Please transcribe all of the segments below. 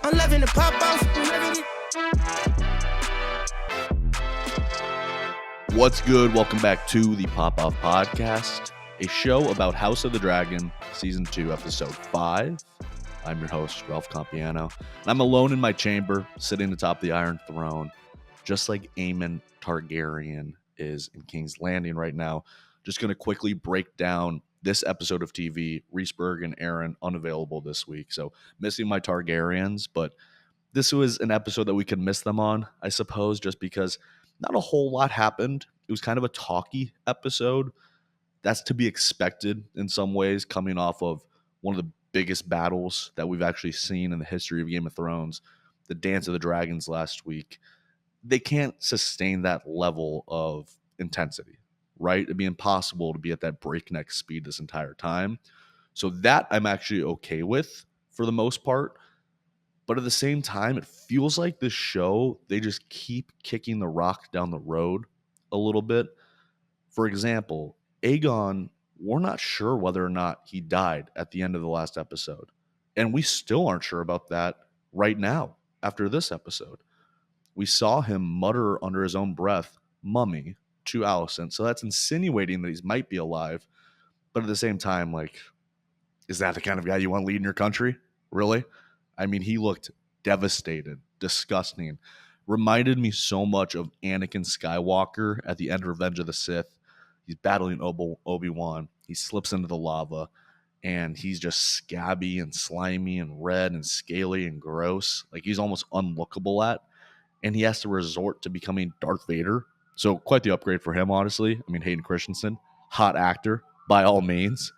I'm loving the pop off. What's good? Welcome back to the Pop Off Podcast, a show about House of the Dragon, Season 2, Episode 5. I'm your host, Ralph Compiano, and I'm alone in my chamber, sitting atop the Iron Throne, just like Aemond Targaryen is in King's Landing right now. Just going to quickly break down this episode of TV. Rhysberg and Aaron unavailable this week, so missing my Targaryens, but this was an episode that we could miss them on, I suppose, just because not a whole lot happened. It was kind of a talky episode. That's to be expected in some ways, coming off of one of the biggest battles that we've actually seen in the history of Game of Thrones, the Dance of the Dragons last week. They can't sustain that level of intensity, right? It'd be impossible to be at that breakneck speed this entire time. So that I'm actually okay with for the most part. But at the same time, it feels like this show, they just keep kicking the rock down the road a little bit. For example, Aegon, we're not sure whether or not he died at the end of the last episode. And we still aren't sure about that right now after this episode. We saw him mutter under his own breath, mummy, to Alicent. So that's insinuating that he might be alive. But at the same time, like, is that the kind of guy you want leading your country? Really? I mean, he looked devastated, disgusting. Reminded me so much of Anakin Skywalker at the end of Revenge of the Sith. He's battling Obi-Wan. He slips into the lava, and he's just scabby and slimy and red and scaly and gross. Like, he's almost unlookable at. And he has to resort to becoming Darth Vader. So quite the upgrade for him, honestly. I mean, Hayden Christensen, hot actor by all means.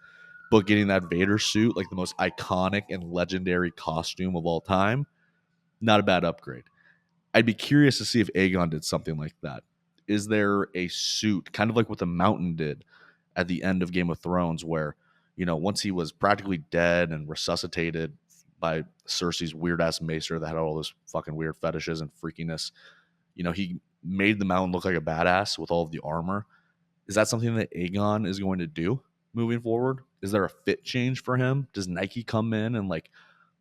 But getting that Vader suit, like the most iconic and legendary costume of all time, not a bad upgrade. I'd be curious to see if Aegon did something like that. Is there a suit, kind of like what the Mountain did at the end of Game of Thrones, where, you know, once he was practically dead and resuscitated by Cersei's weird-ass maester that had all those fucking weird fetishes and freakiness, you know, he made the Mountain look like a badass with all of the armor. Is that something that Aegon is going to do moving forward? Is there a fit change for him? Does Nike come in and like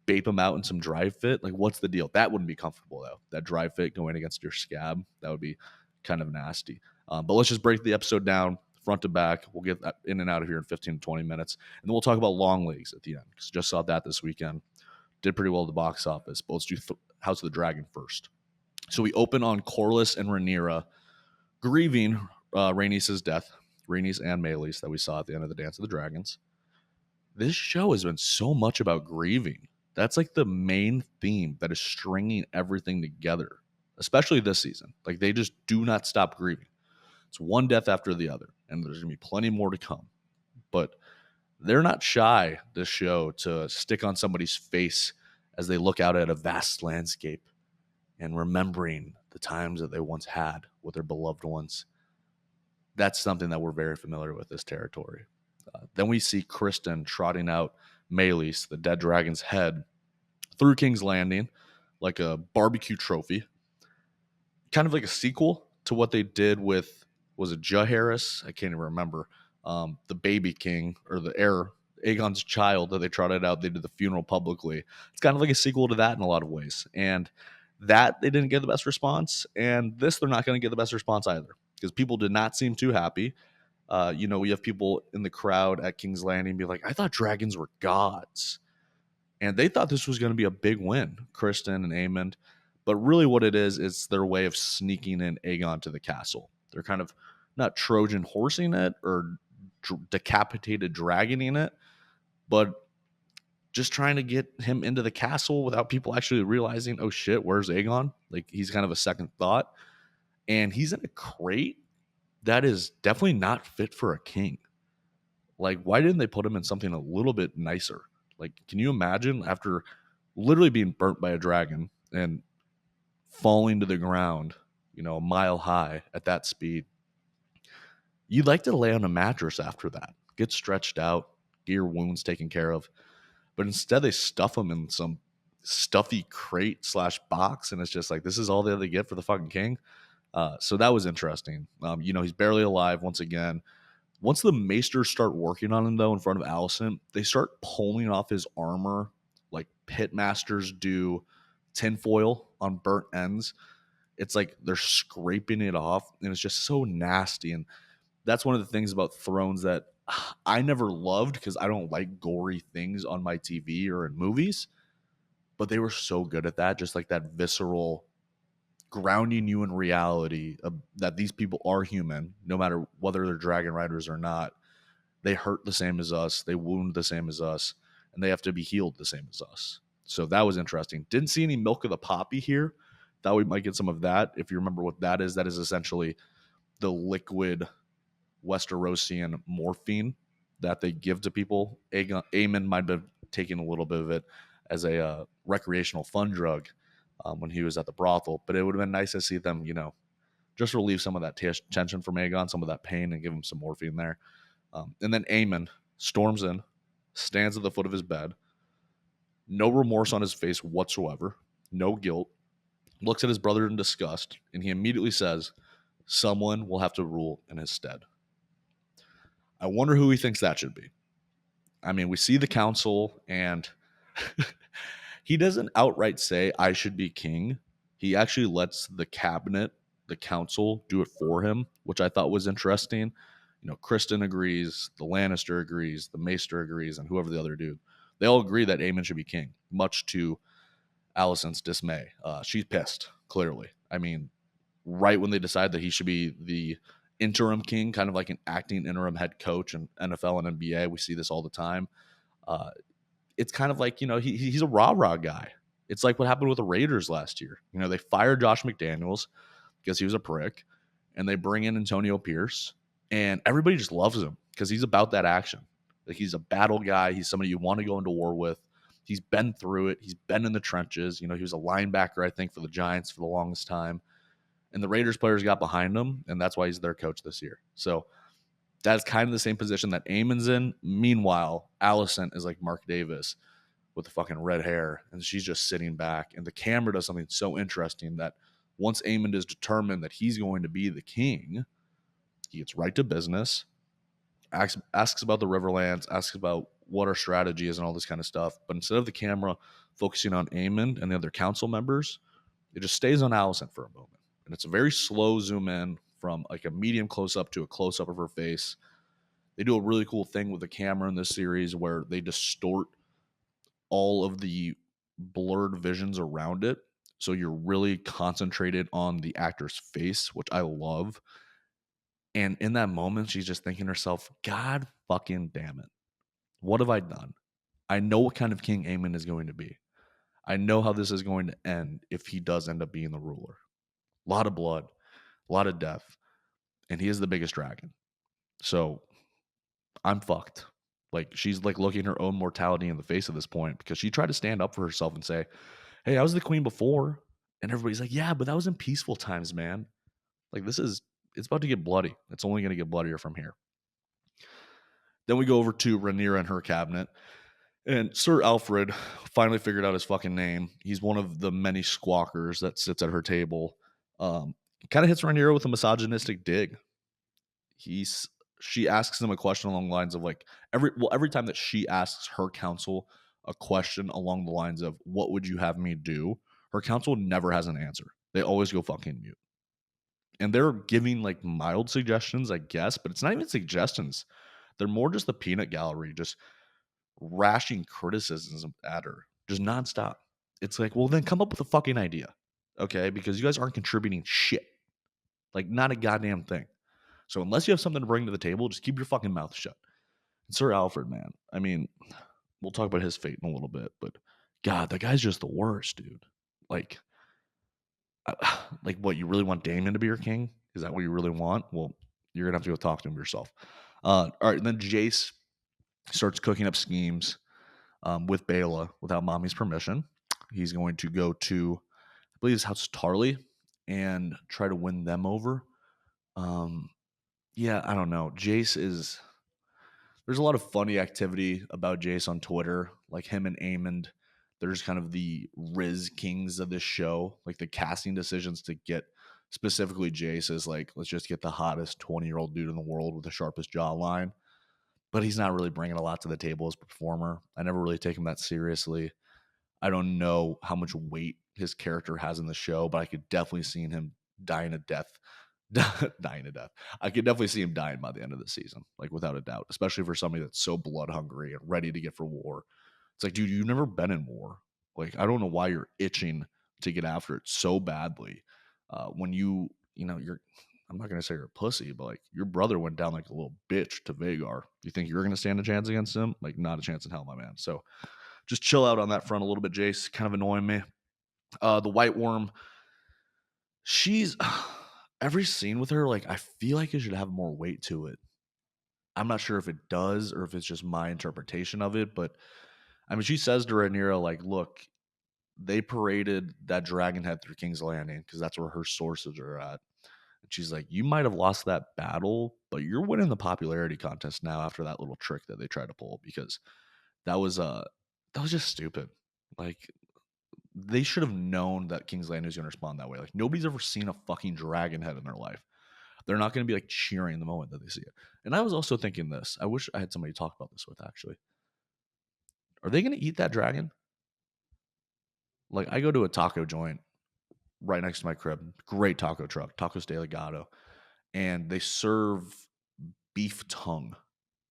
bape him out in some dry fit? Like, what's the deal? That wouldn't be comfortable though. That dry fit going against your scab, that would be kind of nasty. But let's just break the episode down front to back. We'll get that in and out of here in 15 to 20 minutes. And then we'll talk about Longlegs at the end, because just saw that this weekend. Did pretty well at the box office. But let's do House of the Dragon first. So we open on Corlys and Rhaenyra grieving Rhaenys' death. Rhaenys and Meleys that we saw at the end of the Dance of the Dragons. This show has been so much about grieving. That's like the main theme that is stringing everything together, especially this season. Like, they just do not stop grieving. It's one death after the other, and there's going to be plenty more to come. But they're not shy, this show, to stick on somebody's face as they look out at a vast landscape and remembering the times that they once had with their beloved ones. That's something that we're very familiar with, this territory. Then we see Kristen trotting out Meleys, the dead dragon's head, through King's Landing like a barbecue trophy. Kind of like a sequel to what they did with, was it Jaehaerys? I can't even remember. The baby king, or the heir, Aegon's child that they trotted out. They did the funeral publicly. It's kind of like a sequel to that in a lot of ways. And that, they didn't get the best response. And this, they're not going to get the best response either, because people did not seem too happy. You know, we have people in the crowd at King's Landing be like, I thought dragons were gods. And they thought this was going to be a big win, Kristen and Aemond. But really what it is, it's their way of sneaking in Aegon to the castle. They're kind of not Trojan horsing it or decapitated dragoning it, but just trying to get him into the castle without people actually realizing, oh shit, where's Aegon? Like, he's kind of a second thought. And he's in a crate that is definitely not fit for a king. Like, why didn't they put him in something a little bit nicer? Like, can you imagine after literally being burnt by a dragon and falling to the ground, you know, a mile high at that speed? You'd like to lay on a mattress after that, get stretched out, get your wounds taken care of. But instead they stuff him in some stuffy crate / box, and it's just like, this is all they get for the fucking king. So that was interesting. You know, he's barely alive once again. Once the maesters start working on him, though, in front of Alicent, they start pulling off his armor like pitmasters do tinfoil on burnt ends. It's like they're scraping it off, and it's just so nasty. And that's one of the things about Thrones that I never loved because I don't like gory things on my TV or in movies. But they were so good at that, just like that visceral grounding you in reality that these people are human, no matter whether they're dragon riders or not. They hurt the same as us, they wound the same as us, and they have to be healed the same as us. So that was interesting. Didn't see any milk of the poppy here. Thought we might get some of that. If you remember what that is essentially the liquid Westerosian morphine that they give to people. Aemond might have taken a little bit of it as a recreational fun drug when he was at the brothel, but it would have been nice to see them, just relieve some of that tension from Aegon, some of that pain, and give him some morphine there. And then Aemond storms in, stands at the foot of his bed, no remorse on his face whatsoever, no guilt, looks at his brother in disgust, and he immediately says, "Someone will have to rule in his stead." I wonder who he thinks that should be. I mean, we see the council, and he doesn't outright say, "I should be king." He actually lets the cabinet, the council, do it for him, which I thought was interesting. Kristen agrees, the Lannister agrees, the Maester agrees, and whoever the other dude. They all agree that Aemond should be king, much to Alicent's dismay. She's pissed, clearly. I mean, right when they decide that he should be the interim king, kind of like an acting interim head coach in NFL and NBA. We see this all the time. It's kind of like, he's a rah-rah guy. It's like what happened with the Raiders last year. They fired Josh McDaniels because he was a prick, and they bring in Antonio Pierce, and everybody just loves him because he's about that action. Like, he's a battle guy. He's somebody you want to go into war with. He's been through it. He's been in the trenches. He was a linebacker, I think, for the Giants for the longest time. And the Raiders players got behind him, and that's why he's their coach this year. So that's kind of the same position that Aemon's in. Meanwhile, Alicent is like Mark Davis with the fucking red hair, and she's just sitting back. And the camera does something so interesting that once Aemond is determined that he's going to be the king, he gets right to business, asks about the Riverlands, asks about what our strategy is and all this kind of stuff. But instead of the camera focusing on Aemond and the other council members, it just stays on Alicent for a moment. And it's a very slow zoom in from like a medium close up to a close up of her face. They do a really cool thing with the camera in this series where they distort all of the blurred visions around it. So you're really concentrated on the actor's face, which I love. And in that moment, she's just thinking to herself, God fucking damn it. What have I done? I know what kind of king Aemond is going to be. I know how this is going to end if he does end up being the ruler. A lot of blood, a lot of death, and he is the biggest dragon. So I'm fucked. Like, she's like looking her own mortality in the face at this point because she tried to stand up for herself and say, "Hey, I was the queen before." And everybody's like, "Yeah, but that was in peaceful times, man. Like, it's about to get bloody. It's only going to get bloodier from here." Then we go over to Rhaenyra and her cabinet. And Sir Alfred finally figured out his fucking name. He's one of the many squawkers that sits at her table. Kind of hits Rhaenyra with a misogynistic dig. She asks him a question along the lines of like every time that she asks her counsel a question along the lines of what would you have me do, her counsel never has an answer. They always go fucking mute. And they're giving like mild suggestions, I guess, but it's not even suggestions. They're more just the peanut gallery, just rashing criticisms at her, just nonstop. It's like, well, then come up with a fucking idea, okay? Because you guys aren't contributing shit, like not a goddamn thing. So unless you have something to bring to the table, just keep your fucking mouth shut. And Sir Alfred, man, I mean, we'll talk about his fate in a little bit, but God, that guy's just the worst, dude. Like, like what? You really want Damon to be your king? Is that what you really want? Well, you're gonna have to go talk to him yourself. All right, and then Jace starts cooking up schemes with Bela without mommy's permission. He's going to go to, I believe, his house Tarly and try to win them over. Yeah, I don't know. There's a lot of funny activity about Jace on Twitter, like him and Aemond. They're just kind of the Riz kings of this show. Like the casting decisions to get specifically Jace is like, let's just get the hottest 20-year-old dude in the world with the sharpest jawline. But he's not really bringing a lot to the table as a performer. I never really take him that seriously. I don't know how much weight his character has in the show, but I could definitely see him dying a death. Dying a death. I could definitely see him dying by the end of the season, like without a doubt, especially for somebody that's so blood hungry and ready to get for war. It's like, dude, you've never been in war. Like, I don't know why you're itching to get after it so badly. When you're, I'm not going to say you're a pussy, but like your brother went down like a little bitch to Vagar. You think you're going to stand a chance against him? Like, not a chance in hell, my man. So just chill out on that front a little bit, Jace. Kind of annoying me. The White Worm, she's every scene with her, like, I feel like it should have more weight to it. I'm not sure if it does or if it's just my interpretation of it, but I mean, she says to Rhaenyra, like, look, they paraded that dragon head through King's Landing because that's where her sources are at. And she's like, you might have lost that battle, but you're winning the popularity contest now after that little trick that they tried to pull because that was just stupid. Like, they should have known that King's Landing was going to respond that way. Like, nobody's ever seen a fucking dragon head in their life. They're not going to be like cheering the moment that they see it. And I was also thinking this. I wish I had somebody to talk about this with actually. Are they going to eat that dragon? Like, I go to a taco joint right next to my crib. Great taco truck, Tacos de Legado. And they serve beef tongue.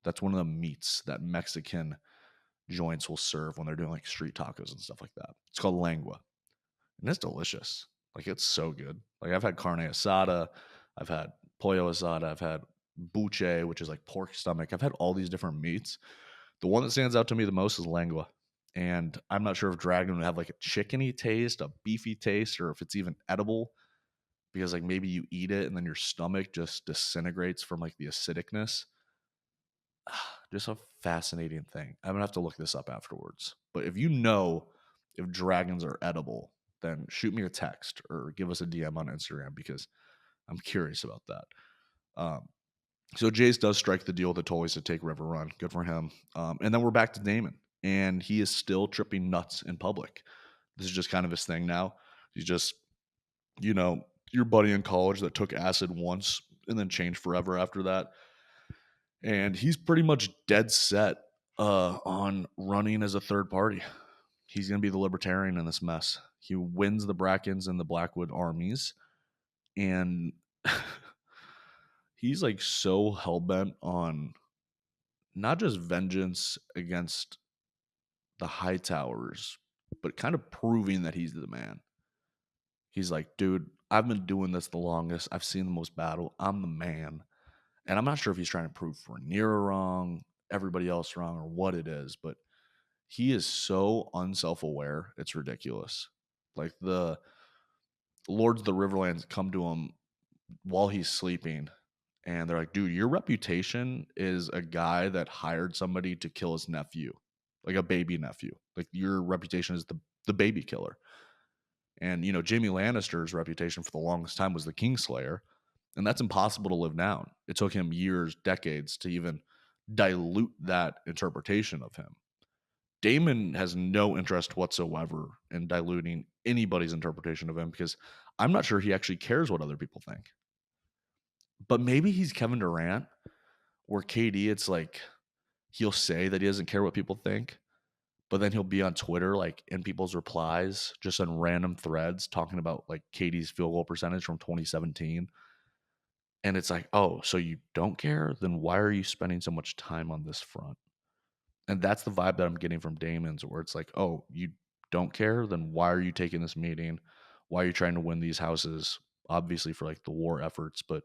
That's one of the meats that Mexican joints will serve when they're doing like street tacos and stuff like that. It's called lengua. And it's delicious. Like, it's so good. Like, I've had carne asada, I've had pollo asada, I've had buche, which is like pork stomach. I've had all these different meats. The one that stands out to me the most is lengua. And I'm not sure if dragon would have like a chickeny taste, a beefy taste, or if it's even edible because like maybe you eat it and then your stomach just disintegrates from like the acidicness. Just a fascinating thing. I'm gonna have to look this up afterwards. But if you know if dragons are edible, then shoot me a text or give us a DM on Instagram because I'm curious about that. Um, so Jace does strike the deal with the Tullys to take River Run. Good for him. And then we're back to Daemon, and he is still tripping nuts in public. This is just kind of his thing now. He's just, your buddy in college that took acid once and then changed forever after that. And he's pretty much dead set on running as a third party. He's going to be the libertarian in this mess. He wins the Brackens and the Blackwood armies, and he's like so hell bent on not just vengeance against the High Towers, but kind of proving that he's the man. He's like, dude, I've been doing this the longest. I've seen the most battle. I'm the man. And I'm not sure if he's trying to prove Rhaenyra wrong, everybody else wrong, or what it is, but he is so unself-aware. It's ridiculous. Like the Lords of the Riverlands come to him while he's sleeping, and they're like, dude, your reputation is a guy that hired somebody to kill his nephew, like a baby nephew. Like, your reputation is the baby killer. And, Jaime Lannister's reputation for the longest time was the Kingslayer. And that's impossible to live down. It took him years, decades to even dilute that interpretation of him. Daemon has no interest whatsoever in diluting anybody's interpretation of him because I'm not sure he actually cares what other people think. But maybe he's Kevin Durant, where KD, it's like he'll say that he doesn't care what people think, but then he'll be on Twitter, like in people's replies, just on random threads talking about like KD's field goal percentage from 2017. And it's like, oh, so you don't care? Then why are you spending so much time on this front? And that's the vibe that I'm getting from Damon's, where it's like, oh, you don't care? Then why are you taking this meeting? Why are you trying to win these houses? Obviously for like the war efforts, but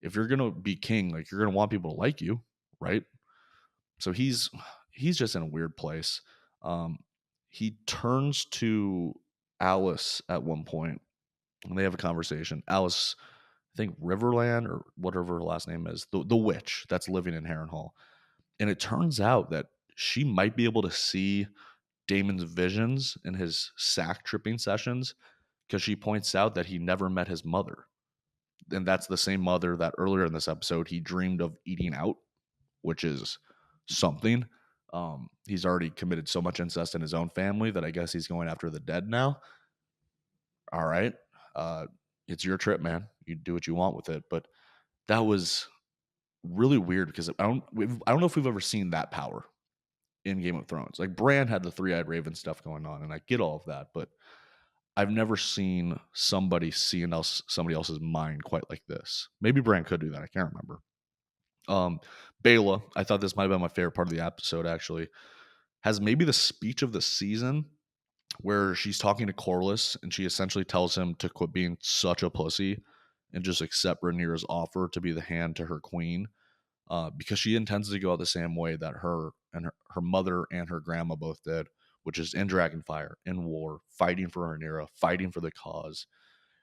if you're gonna be king, like you're gonna want people to like you, right? So he's just in a weird place. Um, he turns to Alice at one point, and they have a conversation. Alice, I think Riverland or whatever her last name is, the witch that's living in Harrenhal. And it turns out that she might be able to see Damon's visions in his sack tripping sessions because she points out that he never met his mother. And that's the same mother that earlier in this episode he dreamed of eating out, which is something. He's already committed so much incest in his own family that I guess he's going after the dead now. All right. It's your trip, man. You do what you want with it. But that was really weird because I don't know if we've ever seen that power in Game of Thrones. Like Bran had the three-eyed raven stuff going on, and I get all of that, but I've never seen somebody somebody else's mind quite like this. Maybe Bran could do that. I can't remember. Bela, I thought this might have been my favorite part of the episode, actually, has maybe the speech of the season where she's talking to Corlys and she essentially tells him to quit being such a pussy and just accept Rhaenyra's offer to be the hand to her queen, because she intends to go out the same way that her mother and her grandma both did, which is in Dragonfire, in war, fighting for Rhaenyra, fighting for the cause.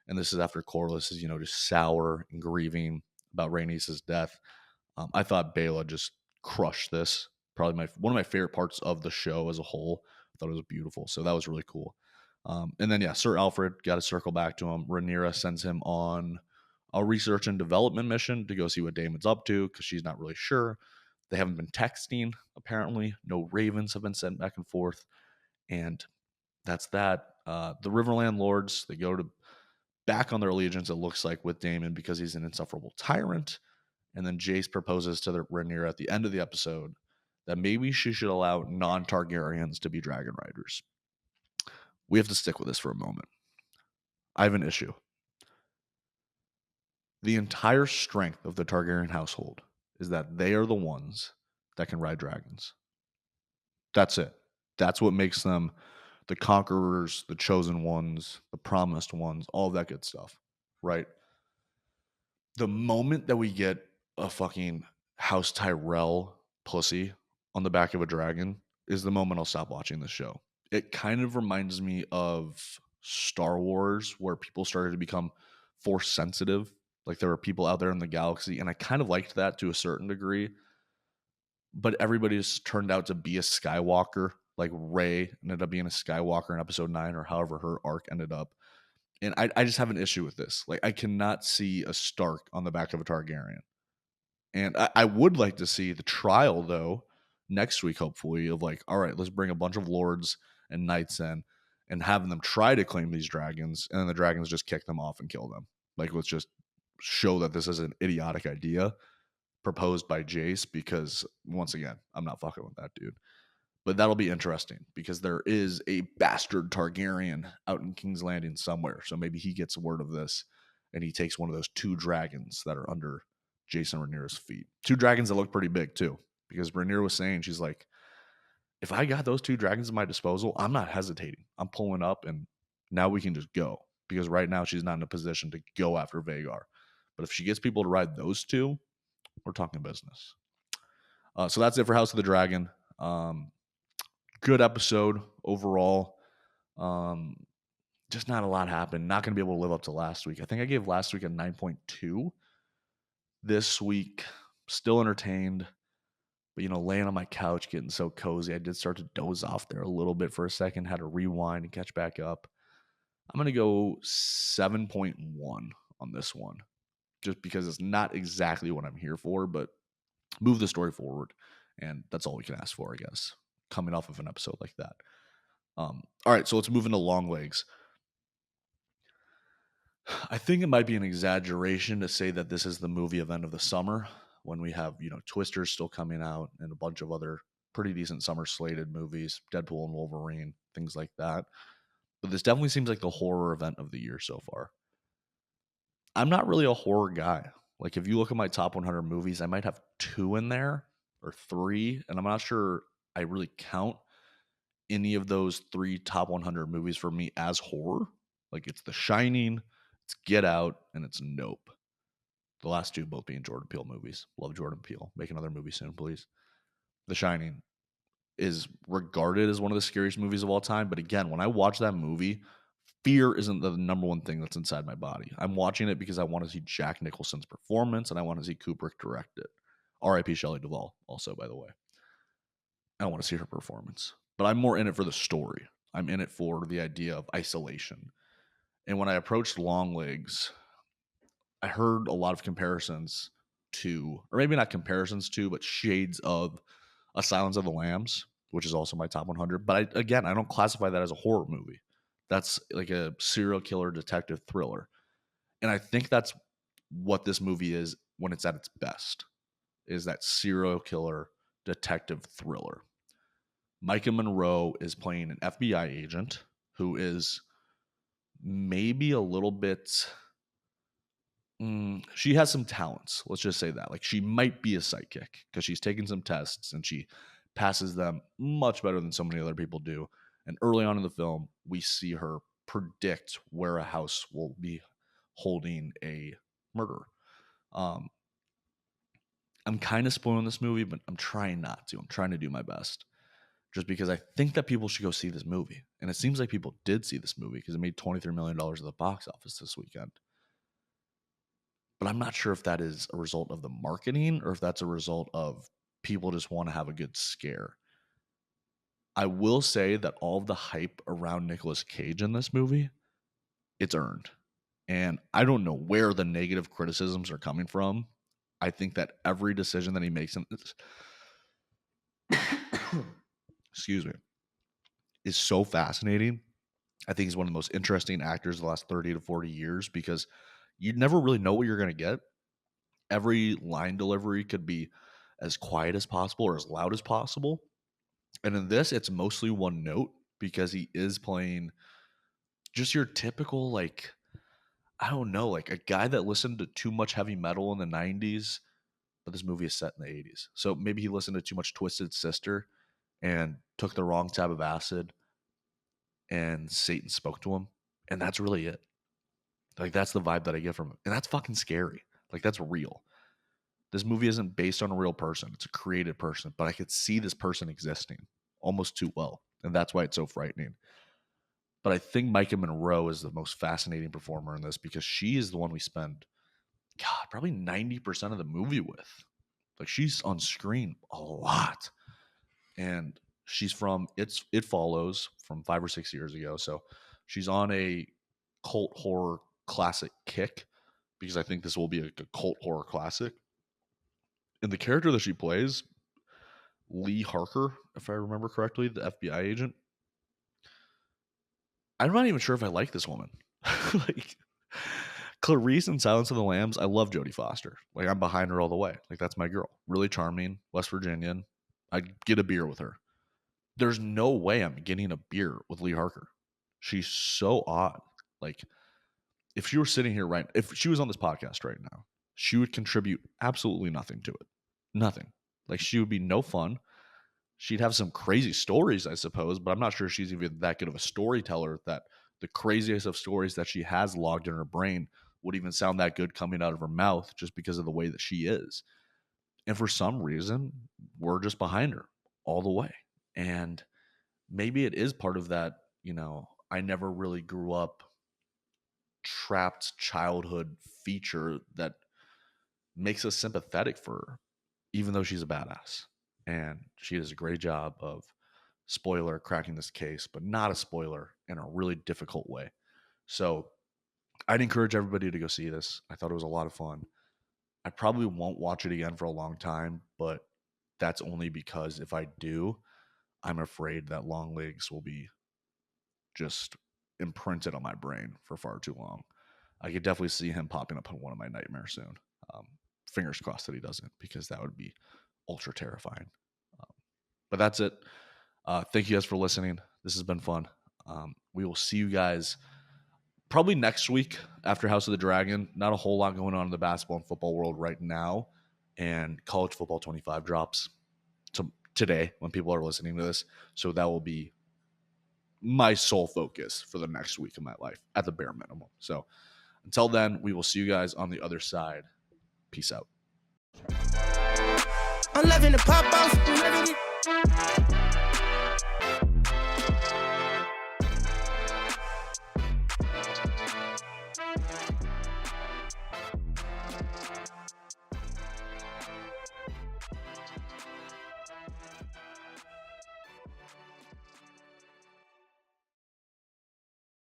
And this is after Corlys is, just sour and grieving about Rhaenys' death. I thought Bela just crushed this. Probably one of my favorite parts of the show as a whole. I thought it was beautiful. So that was really cool. And then, yeah, Sir Alfred, got to circle back to him. Rhaenyra sends him on a research and development mission to go see what Daemon's up to because she's not really sure. They haven't been texting, apparently. No ravens have been sent back and forth. And that's that. The Riverland Lords, they go to back on their allegiance, it looks like, with Daemon because he's an insufferable tyrant. And then Jace proposes to Rhaenyra at the end of the episode that maybe she should allow non-Targaryens to be dragon riders. We have to stick with this for a moment. I have an issue. The entire strength of the Targaryen household is that they are the ones that can ride dragons. That's it. That's what makes them the conquerors, the chosen ones, the promised ones, all that good stuff, right? The moment that we get a fucking House Tyrell pussy on the back of a dragon is the moment I'll stop watching this show. It kind of reminds me of Star Wars, where people started to become force sensitive. Like there were people out there in the galaxy, and I kind of liked that to a certain degree. But everybody just turned out to be a Skywalker. Like Rey ended up being a Skywalker in episode 9, or however her arc ended up. And I just have an issue with this. Like, I cannot see a Stark on the back of a Targaryen. And I would like to see the trial, though, next week, hopefully, of like, all right, let's bring a bunch of lords and knights in and have them try to claim these dragons. And then the dragons just kick them off and kill them. Like, let's just show that this is an idiotic idea proposed by Jace, because, once again, I'm not fucking with that dude. But that'll be interesting because there is a bastard Targaryen out in King's Landing somewhere. So maybe he gets word of this and he takes one of those two dragons that are under Jason Rhaenyra's feet. Two dragons that look pretty big too. Because Rhaenyra was saying, she's like, if I got those two dragons at my disposal, I'm not hesitating. I'm pulling up and now we can just go. Because right now she's not in a position to go after Vhagar. But if she gets people to ride those two, we're talking business. So that's it for House of the Dragon. Good episode overall. Just not a lot happened. Not going to be able to live up to last week. I think I gave last week a 9.2. This week, still entertained. But, laying on my couch, getting so cozy, I did start to doze off there a little bit for a second. Had to rewind and catch back up. I'm going to go 7.1 on this one. Just because it's not exactly what I'm here for, but move the story forward. And that's all we can ask for, I guess, coming off of an episode like that. All right, so let's move into Longlegs. I think it might be an exaggeration to say that this is the movie event of the summer when we have, Twisters still coming out and a bunch of other pretty decent summer slated movies, Deadpool and Wolverine, things like that. But this definitely seems like the horror event of the year so far. I'm not really a horror guy. Like, if you look at my top 100 movies, I might have 2 in there or 3, and I'm not sure I really count any of those 3 top 100 movies for me as horror. Like, it's The Shining, it's Get Out, and it's Nope. The last 2 both being Jordan Peele movies. Love Jordan Peele. Make another movie soon, please. The Shining is regarded as one of the scariest movies of all time. But again, when I watch that movie, fear isn't the number one thing that's inside my body. I'm watching it because I want to see Jack Nicholson's performance and I want to see Kubrick direct it. R.I.P. Shelley Duvall, also, by the way. I want to see her performance. But I'm more in it for the story. I'm in it for the idea of isolation. And when I approached Longlegs, I heard a lot of comparisons to, or maybe not comparisons to, but shades of A Silence of the Lambs, which is also my top 100. But I don't classify that as a horror movie. That's like a serial killer detective thriller. And I think that's what this movie is when it's at its best, is that serial killer detective thriller. Maika Monroe is playing an FBI agent who is maybe a little bit. She has some talents. Let's just say that. Like, she might be a psychic because she's taken some tests and she passes them much better than so many other people do. And early on in the film, we see her predict where a house will be holding a murder. Um, I'm kind of spoiling this movie, but I'm trying not to. I'm trying to do my best. Just because I think that people should go see this movie. And it seems like people did see this movie because it made $23 million at the box office this weekend. But I'm not sure if that is a result of the marketing or if that's a result of people just want to have a good scare. I will say that all of the hype around Nicolas Cage in this movie, it's earned. And I don't know where the negative criticisms are coming from. I think that every decision that he makes in this excuse me, is so fascinating. I think he's one of the most interesting actors of the last 30 to 40 years because you never really know what you're going to get. Every line delivery could be as quiet as possible or as loud as possible. And in this, it's mostly one note because he is playing just your typical, like, I don't know, like a guy that listened to too much heavy metal in the 90s, but this movie is set in the 80s. So maybe he listened to too much Twisted Sister and took the wrong tab of acid and Satan spoke to him. And that's really it. Like, that's the vibe that I get from him. And that's fucking scary. Like, that's real. This movie isn't based on a real person. It's a created person, but I could see this person existing almost too well. And that's why it's so frightening. But I think Maika Monroe is the most fascinating performer in this because she is the one we spend, God, probably 90% of the movie with. Like, she's on screen a lot. And she's from It Follows from 5 or 6 years ago. So she's on a cult horror classic kick because I think this will be a cult horror classic. And the character that she plays, Lee Harker, if I remember correctly, the FBI agent, I'm not even sure if I like this woman. Like, Clarice in Silence of the Lambs, I love Jodie Foster. Like, I'm behind her all the way. Like, that's my girl. Really charming, West Virginian. I'd get a beer with her. There's no way I'm getting a beer with Lee Harker. She's so odd. Like, if she were sitting here if she was on this podcast right now, she would contribute absolutely nothing to it. Nothing. Like, she would be no fun. She'd have some crazy stories, I suppose, but I'm not sure she's even that good of a storyteller that the craziest of stories that she has logged in her brain would even sound that good coming out of her mouth just because of the way that she is. And for some reason, we're just behind her all the way. And maybe it is part of that, I never really grew up trapped childhood feature that makes us sympathetic for her, even though she's a badass. And she does a great job of, spoiler, cracking this case, but not a spoiler in a really difficult way. So I'd encourage everybody to go see this. I thought it was a lot of fun. I probably won't watch it again for a long time, but that's only because if I do, I'm afraid that Longlegs will be just imprinted on my brain for far too long. I could definitely see him popping up in one of my nightmares soon. Fingers crossed that he doesn't, because that would be ultra terrifying. But that's it. Thank you guys for listening. This has been fun. We will see you guys probably next week after House of the Dragon. Not a whole lot going on in the basketball and football world right now. And College Football 25 drops today when people are listening to this. So that will be my sole focus for the next week of my life at the bare minimum. So until then, we will see you guys on the other side. Peace out. I'm loving the pop off.